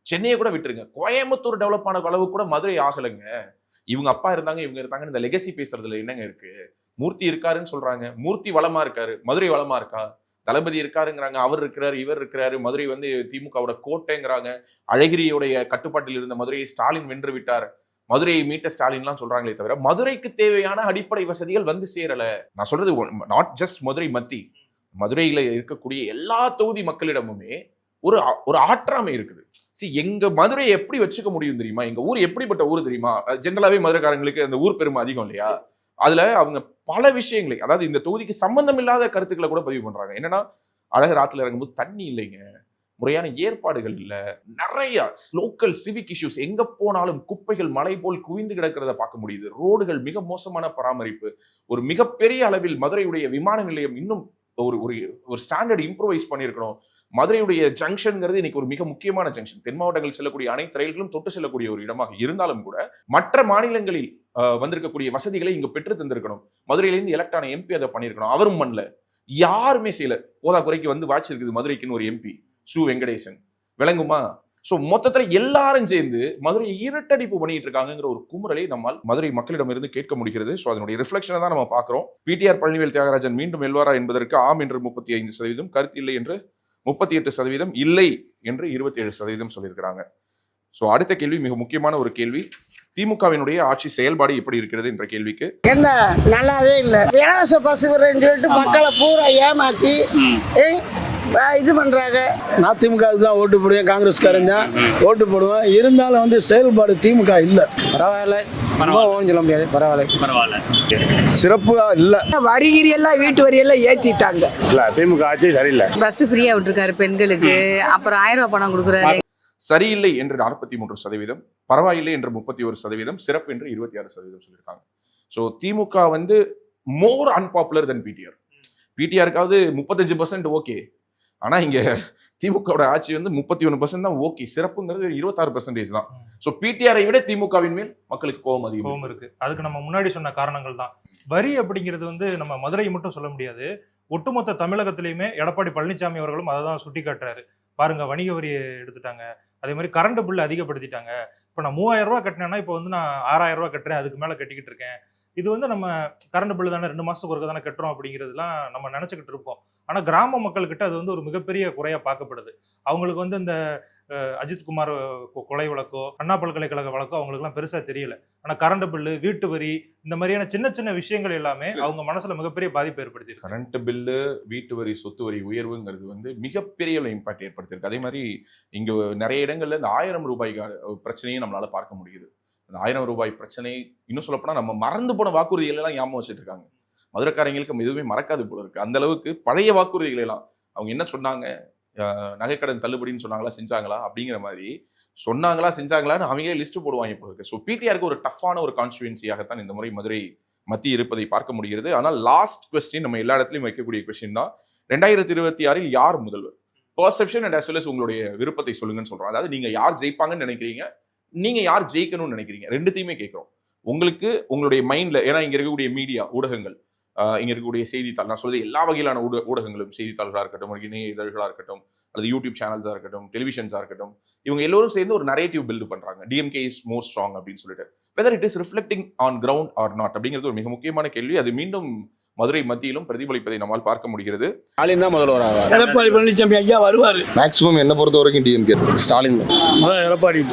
சென்னையை கூட விட்டுருங்க, கோயம்புத்தூர் டெவலப் ஆன அளவு கூட மதுரை ஆகலைங்க. இவங்க அப்பா இருந்தாங்க இவங்க இருந்தாங்கன்னு இந்த லெகசி பேசுறதுல என்னங்க இருக்கு? மூர்த்தி இருக்காருன்னு சொல்றாங்க, மூர்த்தி வளமா இருக்காரு, மதுரை வளமா இருக்கா? தளபதி இருக்காருங்கிறாங்க, அவர் இருக்கிறாரு, இவர் இருக்கிறாரு, மதுரை வந்து திமுகவோட கோட்டைங்கிறாங்க. அழகிரியுடைய கட்டுப்பாட்டில் இருந்த மதுரையை ஸ்டாலின் வென்று விட்டார், மதுரையை மீட்ட ஸ்டாலின்லாம் சொல்றாங்களே தவிர மதுரைக்கு தேவையான அடிப்படை வசதிகள் வந்து சேரல. நான் சொல்றது நாட் ஜஸ்ட் மதுரை மத்தி, மதுரையில இருக்கக்கூடிய எல்லா தொகுதி மக்களிடமுமே ஒரு ஆற்றாமை இருக்குது. எங்க மதுரையை எப்படி வச்சுக்க முடியும் தெரியுமா? எங்க ஊர் எப்படிப்பட்ட ஊர் தெரியுமா? ஜென்ரலாவே மதுரைக்காரங்களுக்கு அந்த ஊர் பெருமை அதிகம் இல்லையா? அதுல அவங்க பல விஷயங்களை, அதாவது இந்த தொகுதிக்கு சம்பந்தம் இல்லாத கருத்துக்களை கூட பதிவு பண்றாங்க. என்னன்னா, அழகர் ஆத்துல இறங்கும்போது தண்ணி இல்லைங்க, முறையான ஏற்பாடுகள் இல்ல, நிறைய லோக்கல் சிவிக் இஷ்யூஸ், எங்க போனாலும் குப்பைகள் மலை போல் குவிந்து கிடக்கிறத பார்க்க முடியுது. ரோடுகள் மிக மோசமான பராமரிப்பு, ஒரு மிகப்பெரிய அளவில் மதுரையுடைய விமான நிலையம் இன்னும் ஒரு ஸ்டாண்டர்ட் இம்ப்ரூவைஸ் பண்ணியிருக்கணும். மதுரையுடைய ஜங்ஷன்ங்கிறது இன்னைக்கு ஒரு மிக முக்கியமான ஜங்ஷன். தென் மாவட்டங்கள் செல்லக்கூடிய அனைத்து ரயில்களும் தொட்டு செல்லக்கூடிய ஒரு இடமாக இருந்தாலும் கூட மற்ற மாநிலங்களில் வந்திருக்கக்கூடிய வசதிகளை இங்க பெற்று தந்திருக்கணும். மதுரையிலேருந்து எலக்ட் ஆன எம்பி அதை பண்ணியிருக்கணும். அவரும் பண்ணல, யாருமே செய்யல. போதா குறைக்கு வந்து வாச்சிருக்குது மதுரைக்குன்னு ஒரு எம்பி சு வெங்கடேசன், விளங்குமா? சோ மொத்தத்துல எல்லாரும் சேர்ந்து மதுரையை இருட்டடிப்பு பண்ணிட்டு இருக்காங்கிற ஒரு குமுறலை நம்மால் மதுரை மக்களிடமிருந்து கேட்க முடிகிறது. சோ அதனுடைய ரிஃப்ளெக்ஷனை தான் நம்ம பாக்குறோம். பிடிஆர் பழனிவேல் தியாகராஜன் மீண்டும் வெல்வாரா என்பதற்கு ஆம் என்று 35%, கருத்து இல்லை என்று 38%, இல்லை என்று 27% சொல்லியிருக்கிறாங்க. சோ அடுத்த கேள்வி மிக முக்கியமான ஒரு கேள்வி. திமுகவினுடைய ஆட்சி செயல்பாடு எப்படி இருக்கிறது என்ற கேள்விக்கு என்ன நல்லாவே இல்லை. இலவச பஸ் விடுறேன்னு சொல்லிட்டு மக்களை பூரா ஏமாத்தி இது பண்றாங்க. நான் திமுகவுக்கு தான் ஓட்டு போடுவேன், காங்கிரஸ்காரன் தான் ஓட்டு போடுவேன். இருந்தாலும் வந்து செயல்பாடு திமுக இல்லை. பரவாயில்ல, சொல்ல முடியாது. பரவாயில்ல. சிறப்பா இல்லை. வரிகிரி எல்லாம் வீட்டு வரி எல்லாம் ஏத்திட்டாங்க. இல்ல திமுக ஆட்சி சரியில்லை. பஸ் ஃப்ரீயா விட்டுருக்காரு பெண்களுக்கு, அப்புறம் 1000 ரூபாய் பணம் கொடுக்குறாரு. சரியில்லை என்று 43%, பரவாயில்லை என்று 31%, சிறப்பு என்று 26% சொல்லியிருக்காங்க. ஸோ திமுக வந்து மோர் அன்பாப்புலர் தென் பிடிஆர். பிடிஆருக்காவது 35% ஓகே, ஆனா இங்க திமுக ஆட்சி வந்து 31% தான் ஓகே, சிறப்புங்கிறது 26% தான். ஸோ பிடிஆரை விட திமுகவின் மேல் மக்களுக்கு கோபம் இருக்கு. அதுக்கு நம்ம முன்னாடி சொன்ன காரணங்கள் தான். வரி அப்படிங்கிறது வந்து நம்ம மதுரையை மட்டும் சொல்ல முடியாது, ஒட்டுமொத்த தமிழகத்திலையுமே எடப்பாடி பழனிசாமி அவர்களும் அதை தான் சுட்டி காட்டுறாரு. பாருங்க, வணிக வரி எடுத்துட்டாங்க, அதே மாதிரி கரண்ட் பில் அதிகப்படுத்திட்டாங்க. இப்போ நான் 3000 ரூபா கட்டினேன்னா இப்போ வந்து நான் 6000 ரூபா கட்டுறேன், அதுக்கு மேல கட்டிக்கிட்டு இருக்கேன். இது வந்து நம்ம கரண்ட் பில் தானே 2 மாசத்துக்கு ஒருக்க தானே கட்டுறோம் அப்படிங்கிறதுலாம் நம்ம நினைச்சுக்கிட்டு இருப்போம். ஆனா கிராம மக்கள்கிட்ட அது வந்து ஒரு மிகப்பெரிய குறையா பார்க்கப்படுது. அவங்களுக்கு வந்து இந்த அஜித்குமார் கொலை வழக்கோ, அண்ணா பல்கலைக்கழக வழக்கோ அவங்களுக்குலாம் பெருசா தெரியல. ஆனா கரண்ட் பில்லு, வீட்டு வரி, இந்த மாதிரியான சின்ன சின்ன விஷயங்கள் எல்லாமே அவங்க மனசுல மிகப்பெரிய பாதிப்பு ஏற்படுத்தி. கரண்ட் பில்லு, வீட்டு வரி, சொத்து வரி உயர்வுங்கிறது வந்து மிகப்பெரிய இம்பாக்ட் ஏற்படுத்தியிருக்கு. அதே மாதிரி இங்க நிறைய இடங்கள்ல இந்த 1000 ரூபாய் பிரச்சனையும் நம்மளால பார்க்க முடியுது. அந்த 1000 ரூபாய் பிரச்சனை, இன்னும் சொல்லப்போனா நம்ம மறந்து போன வாக்குறுதிகள் எல்லாம் ஞாபகம் வச்சுட்டு இருக்காங்க. மதுரைக்காரங்களுக்கு எதுவுமே மறக்காது போல இருக்கு. அந்த அளவுக்கு பழைய வாக்குறுதிகள் எல்லாம் அவங்க என்ன சொன்னாங்க, நகைக்கடன் தள்ளுபடின்னு சொன்னாங்களா, செஞ்சாங்களா அப்படிங்கிற மாதிரி சொன்னாங்களா செஞ்சாங்களான்னு அவங்களே லிஸ்ட் போடுவாங்க போல இருக்கு. ஸோ பிடிஆருக்கு ஒரு டஃப்பான ஒரு கான்ஸ்டிடுவன்சியாகத்தான் இந்த முறை மதுரை மத்திய இருப்பதை பார்க்க முடிகிறது. ஆனால் லாஸ்ட் கொஸ்டின் நம்ம எல்லா இடத்துலையும் வைக்கக்கூடிய கொஸ்டின் தான், 2026 யார் முதல்வர்? Perception and as well as உங்களுடைய விருப்பத்தை சொல்லுங்கன்னு சொல்றோம். அதாவது நீங்க யார் ஜெயிப்பாங்கன்னு நினைக்கிறீங்க, நீங்க யார் ஜெயிக்கணும்னு நினைக்கிறீங்க, ரெண்டுத்தையுமே கேட்கிறோம். உங்களுக்கு உங்களுடைய மைண்ட்ல, ஏன்னா இங்க இருக்கக்கூடிய மீடியா ஊடகங்கள், இங்க இருக்கக்கூடிய செய்தித்தாள், நான் சொல்றது எல்லா வகையிலான ஊடகங்களும், செய்தித்தாள்களா இருக்கட்டும், இணைய இதழ்களா இருக்கட்டும், அல்லது யூடியூப் சேனல்ஸா இருக்கட்டும், டெலிவிஷன்ஸா இருக்கட்டும், இவங்க எல்லோரும் சேர்ந்து ஒரு நரேட்டிவ் பில்டு பண்றாங்க. டிஎம்கே இஸ் மோர் ஸ்ட்ராங் அப்படின்னு சொல்லிட்டு, whether it is reflecting on ground R not அப்படிங்கிறது ஒரு மிக முக்கியமான கேள்வி. அது மீண்டும் மதுரை மத்தியிலும் பிரதிபலிப்பதை நம்மால் பார்க்க முடிகிறது. ஸ்டாலின் தான் முதல்வர் ஆவார். எடப்பாடி பழனிசாமி ஐயா வருவாரு. மேக்ஸிமம் என்ன பொறுத்த வரைக்கும் டிஎம்கே, ஸ்டாலின் அதான் எடப்பாடி.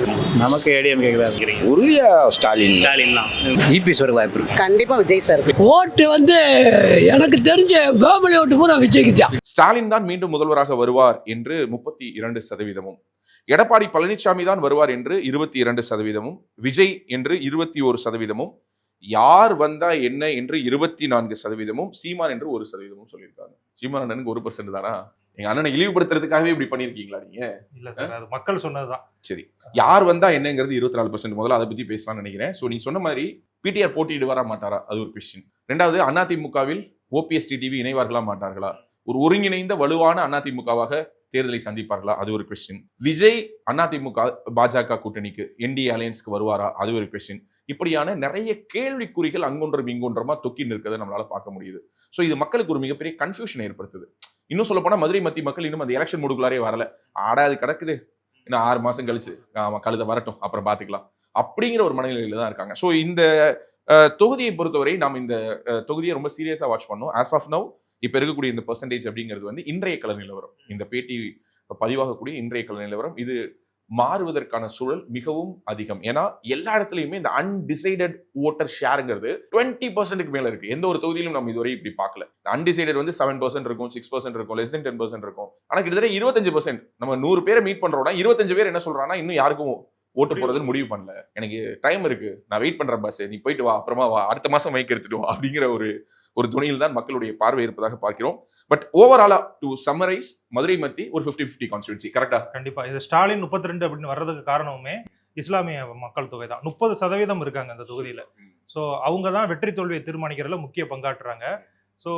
நமக்கு ஏடிஎம்கே தான் இருக்கிறீங்க. உறுதியா ஸ்டாலின் தான் இபிஎஸ் வர வாய்ப்பு இருக்கு. கண்டிப்பா விஜய் சார். ஓட்டு வந்து எனக்கு தெரிஞ்ச கோமலி ஓட்டு பூரா விஜய்க்கு தான். ஸ்டாலின் தான் மீண்டும் முதல்வராக வருவார் என்று 32%, எடப்பாடி பழனிசாமி தான் வருவார் என்று 22%, விஜய் என்று 21%, யார் வந்தா என்ன என்று 24%, சீமான் என்று 1% சொல்லியிருக்காங்க. சீமான் அண்ணனுக்கு 1% தானா? எங்க அண்ணனை இழிவுபடுத்துறதுக்காகவே இப்படி பண்ணிருக்கீங்களா நீங்க? இல்ல சார், அது மக்கள் சொன்னதுதான். சரி, யார் வந்தா என்னங்கிறது 24%. முதல்ல அதை பத்தி பேசலாம்னு நினைக்கிறேன். சோ நீங்க சொன்ன மாதிரி பிடிஆர் போட்டியிடுவாரா மாட்டாரா, அது ஒரு கொஸ்டின். ரெண்டாவது, அதிமுகவில் ஓபிஎஸ் டிடிவி இணைவார்களா மாட்டார்களா, ஒரு ஒருங்கிணைந்த வலுவான அதிமுகவாக தேர்தலை சந்திப்பார்களா, அது ஒரு கொஸ்டின். விஜய் அதிமுக பாஜக கூட்டணிக்கு என்டிஏ அலையன்ஸ்க்கு வருவாரா, அது ஒரு கொஸ்டின். இப்படியான நிறைய கேள்விக்குறிகள் அங்கொன்றும் இங்கொன்றமா தொக்கி நிற்கிறத நம்மளால பார்க்க முடியுது. சோ இது மக்களுக்கு ஒரு மிகப்பெரிய கன்ஃபியூஷன் ஏற்படுத்துது. இன்னும் சொல்ல போனா மதுரை மத்திய மக்கள் இன்னும் அந்த எலெக்ஷன் மூடுக்குள்ளாரே வரல. ஆடாது கிடக்குது, இன்னும் 6 மாசம் கழிச்சு கழுத வரட்டும், அப்புறம் பாத்துக்கலாம் அப்படிங்கிற ஒரு மனநிலையில தான் இருக்காங்க. சோ இந்த தொகுதியை பொறுத்தவரை நாம் இந்த தொகுதியை ரொம்ப சீரியஸா வாட்ச் பண்ணோம். ஆஸ் ஆஃப் நவ் இப்ப இருக்கக்கூடிய இந்த பெர்சன்டேஜ் அப்படிங்கிறது வந்து இன்றைய கள நிலவரம், இந்த பேட்டி பதிவாகக்கூடிய இன்றைய கள நிலவரம், இது மாறுவதற்கான சூழல் மிகவும் அதிகம். ஏன்னா எல்லா இடத்துலயுமே இந்த அன்டிசைடட் ஓட்டர் ஷேருங்கிறது 20% மேல இருக்கு. எந்த ஒரு தொகுதியிலும் நம்ம இதுவரை இப்படி பார்க்கல. அன்டிசைடட் வந்து 7% இருக்கும், 6% இருக்கும், less than 10% இருக்கும். ஆனா கிட்டத்தட்ட 25%. நம்ம 100 பேரை மீட் பண்றோம்னா 25 பேர் என்ன சொல்றாங்கன்னா இன்னும் யாருக்கும் ஓட்டு போறதுன்னு முடிவு பண்ணல. எனக்கு டைம் இருக்கு, நான் வெயிட் பண்றேன் பாஸ், நீ போயிட்டு வா, அப்புறமா வா, அடுத்த மாசம் மைக் எடுத்துட்டு வா அப்படிங்கிற ஒரு துணியில் தான் மக்களுடைய பார்வை இருப்பதாக பார்க்கிறோம். பட் ஓவராலா டு சம்மரைஸ், மதுரை மத்தி ஒரு 50-50 கான்ஸ்டிட்யூன்சி. கரெக்டா? கண்டிப்பா. இது ஸ்டாலின் 32 அப்படின்னு வர்றதுக்கு காரணமே இஸ்லாமிய மக்கள் தொகை தான். 30% இருக்காங்க அந்த தொகுதியில. ஸோ அவங்க தான் வெற்றி தோல்வியை தீர்மானிக்கிறதுல முக்கிய பங்காற்றுறாங்க. ஸோ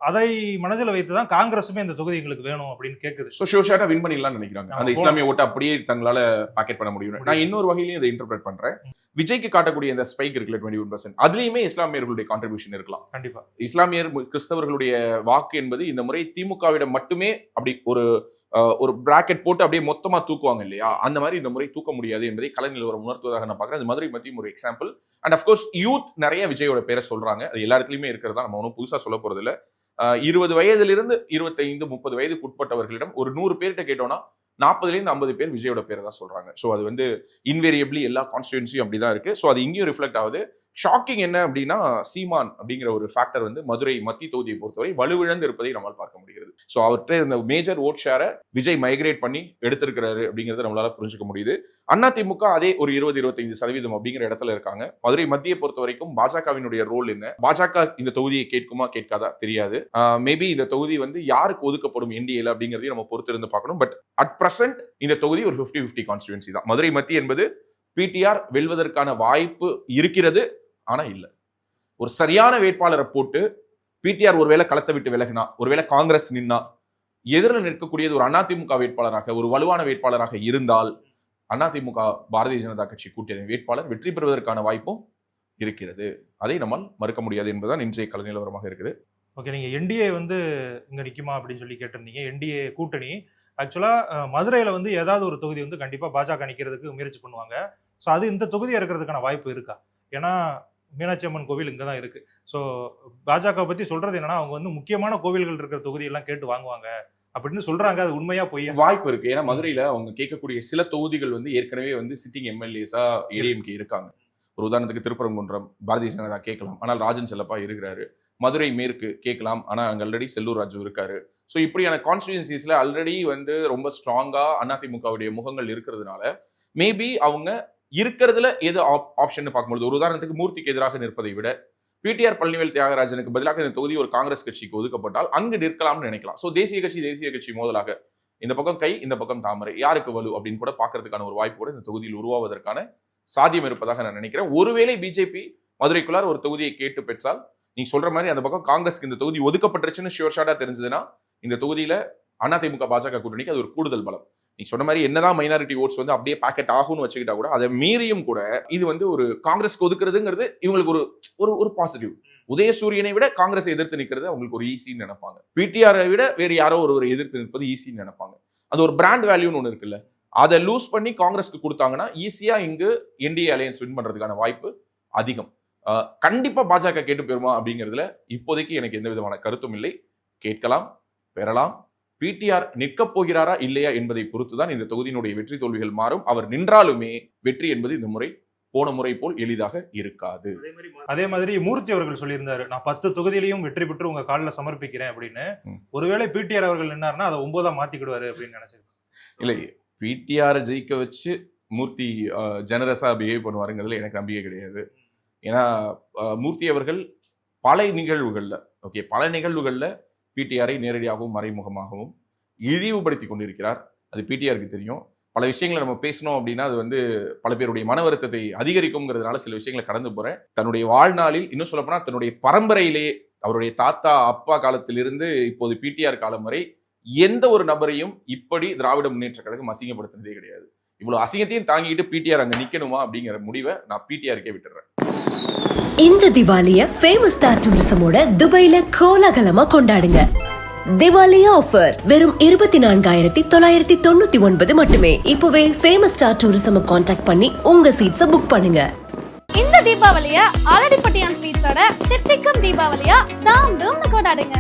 அதை மனதில் வைத்து தான் காங்கிரஸுமே இந்த தொகுதி எங்களுக்கு வேணும் அப்படின்னு கேட்குது. ஸோ ஷோர்ஷாட்டா வின் பண்ணிடலாம்னு நினைக்கிறாங்க. அந்த இஸ்லாமிய ஓட்டை அப்படியே தங்களால பாக்கெட் பண்ண முடியும். நான் இன்னொரு வகையிலையும் இதை இன்டர்பிரேட் பண்றேன். விஜய்க்கு காட்டக்கூடிய இந்த ஸ்பைக் இருக்குல்ல 21%, அதுலயுமே இஸ்லாமியர்களுடைய கான்ட்ரிபியூஷன் இருக்கலாம். கண்டிப்பா. இஸ்லாமியர் கிறிஸ்தவர்களுடைய வாக்கு என்பது இந்த முறை திமுகவிடம் மட்டுமே அப்படி ஒரு பிராக்கெட் போட்டு அப்படியே மொத்தமா தூக்குவாங்க இல்லையா, அந்த மாதிரி இந்த முறை தூக்க முடியாது என்பதை கலை நிலவரம் உணர்த்துவதாக நான் பார்க்கிறேன். அது மதுரை மத்தியும் ஒரு எக்ஸாம்பிள். அண்ட் அஃப்கோர்ஸ் யூத் நிறைய விஜயோட பேரை சொல்றாங்க. அது எல்லா இடத்துலயுமே இருக்கிறதா, நம்ம ஒன்றும் புதுசா சொல்ல போறது இல்லை. 20 வயதிலிருந்து 25-30 வயதுக்கு உட்பட்டவர்களிடம் ஒரு 100 பேர்கிட்ட கேட்டோம்னா 40லேருந்து 50 பேர் விஜயோட பேரை தான் சொல்றாங்க. ஸோ அது வந்து இன்வேரியபிளி எல்லா கான்ஸ்டிட்யூன்சியும் அப்படிதான் இருக்கு. ஸோ அது இங்கேயும் ரிஃப்ளெக்ட் ஆகுது. ஷாக்கிங் என்ன அப்படின்னா, சீமான் அப்படிங்கிற ஒரு ஃபேக்டர் வந்து மதுரை மத்தி தொகுதியை பொறுத்தவரை வலுவிழந்து இருப்பதை நம்மால் பார்க்க முடிகிறது. ஸோ அவர்கிட்ட இந்த மேஜர் ஓட் ஷேரை விஜய் மைக்ரேட் பண்ணி எடுத்திருக்கிறாரு அப்படிங்கிறத நம்மளால புரிஞ்சுக்க முடியுது. அதிமுக அதே ஒரு 20-25% அப்படிங்கிற இடத்துல இருக்காங்க. மதுரை மத்தியை பொறுத்த வரைக்கும் பாஜகவினுடைய ரோல் என்ன, பாஜக இந்த தொகுதியை கேட்குமா கேட்காதா தெரியாது. மேபி இந்த தொகுதி வந்து யாருக்கு ஒதுக்கப்படும் என்டிஏல அப்படிங்கிறதையும் நம்ம பொறுத்திருந்து பார்க்கணும். பட் அட் பிரசன்ட் இந்த தொகுதி ஒரு 50-50 கான்ஸ்டிட்யூன்சி தான். மதுரை மத்தி என்பது பிடிஆர் வெல்வதற்கான வாய்ப்பு இருக்கிறது, ஆனா இல்ல. ஒரு சரியான வேட்பாளரை போட்டு பிடிஆர் ஒருவேளை களத்தை விட்டு விலகினா, ஒருவேளை காங்கிரஸ் நின்னா, எதிரில் நிற்கக்கூடியது ஒரு அதிமுக வேட்பாளராக, ஒரு வலுவான வேட்பாளராக இருந்தால் அதிமுக பாரதிய ஜனதா கட்சி கூட்டணி வேட்பாளர் வெற்றி பெறுவதற்கான வாய்ப்பும் இருக்கிறது. அதை நம்மால் மறுக்க முடியாது என்பதுதான் இன்றைய கள நிலவரமாக இருக்குது. ஓகே, நீங்க என்டிஏ வந்து இங்க நிக்குமா அப்படின்னு சொல்லி கேட்டிருந்தீங்க. என்டிஏ கூட்டணி ஆக்சுவலா மதுரையில வந்து ஏதாவது ஒரு தொகுதி வந்து கண்டிப்பா பாஜக நிக்கிறதுக்கு முயற்சி பண்ணுவாங்க. ஸோ அது இந்த தொகுதியா இருக்கிறதுக்கான வாய்ப்பு இருக்கா? ஏன்னா மீனாட்சி அம்மன் கோவில் இங்கே தான் இருக்கு. ஸோ பாஜக பத்தி சொல்றது என்னன்னா, அவங்க வந்து முக்கியமான கோவில்கள் இருக்கிற தொகுதியெல்லாம் கேட்டு வாங்குவாங்க அப்படின்னு சொல்றாங்க. அது உண்மையா பொய்யா? வாய்ப்பு இருக்கு. ஏன்னா மதுரையில அவங்க கேட்கக்கூடிய சில தொகுதிகள் வந்து ஏற்கனவே வந்து சிட்டிங் எம்எல்ஏஸா ஏடிஎம்கே இருக்காங்க. ஒரு உதாரணத்துக்கு திருப்பரங்குன்றம் பாரதிய ஜனதா கேட்கலாம், ஆனால் ராஜன் செல்லப்பா இருக்கிறாரு. மதுரை மேற்கு கேட்கலாம், ஆனால் அங்கே ஆல்ரெடி செல்லூர் ராஜு இருக்காரு. ஸோ இப்படியான கான்ஸ்டிடியூன்சிஸ்ல ஆல்ரெடி வந்து ரொம்ப ஸ்ட்ராங்கா அதிமுகவுடைய முகங்கள் இருக்கிறதுனால மேபி அவங்க இருக்கிறதுல எது ஆப்ஷன் பார்க்கும்போது, ஒரு உதாரணத்துக்கு மூர்த்திக்கு எதிராக நிற்பதை விட பிடிஆர் பழனிவேல் தியாகராஜனுக்கு பதிலாக இந்த தொகுதி ஒரு காங்கிரஸ் கட்சிக்கு ஒதுக்கப்பட்டால் அங்கு நிற்கலாம்னு நினைக்கலாம். ஸோ தேசிய கட்சி மோதலாக இந்த பக்கம் கை, இந்த பக்கம் தாமரை, யாருக்கு வலு அப்படின்னு கூட பார்க்கறதுக்கான ஒரு வாய்ப்பு கூட இந்த தொகுதியில் உருவாவதற்கான சாத்தியம் இருப்பதாக நான் நினைக்கிறேன். ஒருவேளை பிஜேபி மதுரைக்குள்ளார் ஒரு தொகுதியை கேட்டு பெற்றால், நீங்க சொல்ற மாதிரி அந்த பக்கம் காங்கிரஸ்க்கு இந்த தொகுதி ஒதுக்கப்பட்டுருச்சுன்னு ஷியோர் ஷாட்டா தெரிஞ்சதுன்னா இந்த தொகுதியில அதிமுக பாஜக கூட்டணிக்கு அது ஒரு கூடுதல் பலம். நீ சொன்ன மாதிரி என்னதான் மைனாரிட்டி ஓட்ஸ் வந்து அப்படியே பாக்கெட் ஆகும்னு வச்சுக்கிட்டா கூட அதை மீறியும் கூட இது வந்து ஒரு காங்கிரஸ்க்கு ஒதுக்குறதுங்கிறது இவங்களுக்கு ஒரு பாசிட்டிவ். உதயசூரியனை விட காங்கிரஸ் எதிர்த்து நிற்கிறது அவங்களுக்கு ஒரு ஈஸின்னு நினைப்பாங்க. பிடிஆரை விட வேறு யாரோ ஒரு எதிர்த்து நிற்பது ஈஸின்னு நினைப்பாங்க. அது ஒரு பிராண்ட் வேல்யூன்னு ஒன்று இருக்குல்ல, அதை லூஸ் பண்ணி காங்கிரஸ்க்கு கொடுத்தாங்கன்னா ஈஸியா இங்கு என்டிஏ அலையன்ஸ் வின் பண்றதுக்கான வாய்ப்பு அதிகம். கண்டிப்பா பாஜக கேட்டு பெறுமா அப்படிங்கிறதுல இப்போதைக்கு எனக்கு எந்த விதமான கருத்தும் இல்லை. கேட்கலாம், பெறலாம். பிடிஆர் நிற்கப் போகிறாரா இல்லையா என்பதை பொறுத்துதான் இந்த தொகுதியினுடைய வெற்றி தோல்விகள் மாறும். அவர் நின்றாலுமே வெற்றி என்பது இந்த முறை போன முறை போல் எளிதாக இருக்காது. அதே மாதிரி மூர்த்தி அவர்கள் சொல்லியிருந்தாரு, நான் 10 தொகுதியிலையும் வெற்றி பெற்று உங்க காலில் சமர்ப்பிக்கிறேன் அப்படின்னு. ஒருவேளை பிடிஆர் அவர்கள் நின்னாருன்னா அதை 9ஆ மாத்திக்கிடுவாரு அப்படின்னு நினைச்சிருக்கேன். இல்லை, பிடிஆர் ஜெயிக்க வச்சு மூர்த்தி ஜெனரஸா பிஹேவ் பண்ணுவாருங்கிறதுல எனக்கு நம்பிக்கை கிடையாது. ஏன்னா மூர்த்தி அவர்கள் பல நிகழ்வுகள்ல பிடிஆரை நேரடியாகவும் மறைமுகமாகவும் இழிவுபடுத்தி கொண்டிருக்கிறார். அது பிடிஆருக்கு தெரியும். பல விஷயங்களை நம்ம பேசணும் அப்படின்னா அது வந்து பல பேருடைய மன வருத்தத்தை அதிகரிக்கும்ங்கிறதுனால சில விஷயங்களை கடந்து போறேன். தன்னுடைய வாழ்நாளில், இன்னும் சொல்லப்போனா தன்னுடைய பரம்பரையிலேயே அவருடைய தாத்தா அப்பா காலத்திலிருந்து இப்போது பிடிஆர் காலம் வரை எந்த ஒரு நபரையும் இப்படி திராவிட முன்னேற்ற கழகம் அசிங்கப்படுத்தினதே கிடையாது. இவ்வளவு அசிங்கத்தையும் தாங்கிட்டு பிடிஆர் அங்க நிக்கணுமா அப்படிங்கிற முடிவை நான் பிடிஆருக்கே விட்டுறேன். இந்த திவாலிய ஃபேமஸ் ஸ்டார் டூரிசமோட துபாயில கோலாகலமா கொண்டாடுங்க. திவாலி ஆஃபர் வெறும் 24,999 மட்டுமே. இப்பவே ஃபேமஸ் ஸ்டார் டூரிசம் கான்டாக்ட் பண்ணி உங்க சீட்ஸை புக் பண்ணுங்க. இந்த தீபாவளிய ஆலடிப்பட்டியான் ஸ்வீட்ஸோட தித்திக்கும் தீபாவளியா தாம் கொண்டாடுங்க.